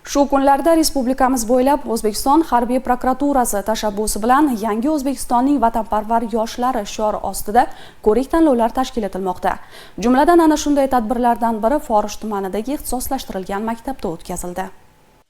Shu kunlarda respublikamiz bo'ylab O'zbekiston harbiy prokuraturasi tashabbusi bilan yangi O'zbekistonning vatanparvar yoshlari shiori ostida ko'rik-tanlovlar tashkil etilmoqda. Jumladan ana shunday tadbirlardan biri Forish tumanidagi ixtisoslashtirilgan maktabda o'tkazildi.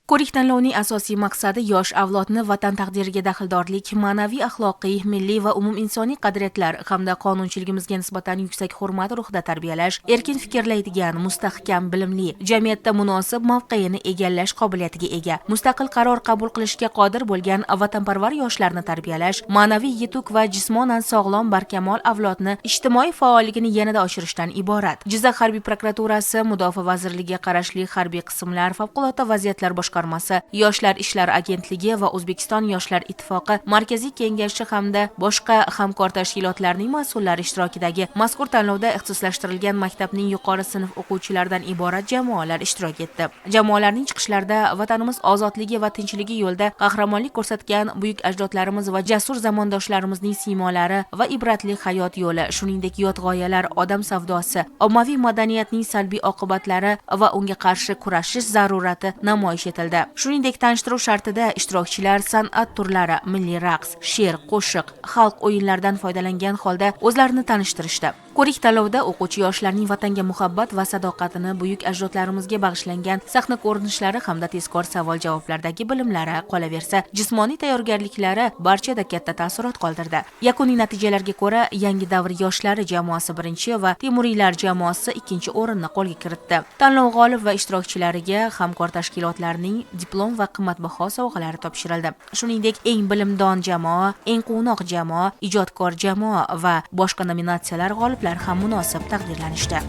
Ko'rik-tanlovning asosiy maqsadi yosh avlodni vatan taqdiriga daxldorlik, ma'naviy, axloqiy, milliy va umuminsoniy qadriyatlar hamda qonunchiligimizga nisbatan yuksak hurmat ruhida tarbiyalash, erkin fikrlaydigan, mustahkam, bilimli, jamiyatda munosib mavqeini egallash qobiliyatiga ega, mustaqil qaror qabul qilishga qodir bo'lgan vatanparvar yoshlarni tarbiyalash, ma'naviy yetuk va jismonan sog'lom barkamol avlodni ijtimoiy faolligini yanada oshirishdan iborat. Jizzax harbiy prokuraturasi, Mudofaa vazirligiga qarashli harbiy qismlar, favqulodda vaziyatlar Yoshlar ishlari agentligi va O'zbekiston Yoshlar ittifoqi Markaziy kengashi hamda boshqa hamkor tashkilotlarning mas'ullari ishtirokidagi mazkur tanlovda ixtisoslashtirilgan maktabning yuqori sinf o'quvchilaridan iborat jamoalar ishtirok etdi. Jamoalarning chiqishlarida vatanimiz ozodligi va tinchligi yo'lida qahramonlik ko'rsatgan buyuk ajdodlarimiz va jasur zamondoshlarimizning siymolari va ibratli hayot yo'li, shuningdek yot g'oyalar, odam savdosi, ommaviy madaniyatning salbiy oqibatlari va unga qarshi kurashish zarurati namoyish etildi. Shuningdek, tanishtiruv shartida ishtirokchilar san'at turlari, milliy raqs, she'r, qo'shiq, xalq o'yinlaridan foydalangan holda o'zlarini tanishtirishdi. Ko'rik-tanlovda o'quvchi yoshlarning vatanga muhabbat va sadoqatini, buyuk ajdodlarimizga bag'ishlangan sahna ko'rinishlari hamda tezkor savol-javoblardagi bilimlari, qolaversa, jismoniy tayyorgarliklari barchada katta taassurot qoldirdi. Yakuniy natijalarga ko'ra, yangi davr yoshlari jamoasi birinchi va Temuriylar jamoasi ikkinchi o'rinni qo'lga kiritdi. Tanlov g'olib va ishtirokchilariga hamkor tashkilotlarning diplom va qimmatbaho sovg'alari topshirildi. Shuningdek, eng bilimdon jamoa, eng quvnoq jamoa, ijodkor jamoa va boshqa nominatsiyalar g'oliblari ham munosib taqdirlanishdi.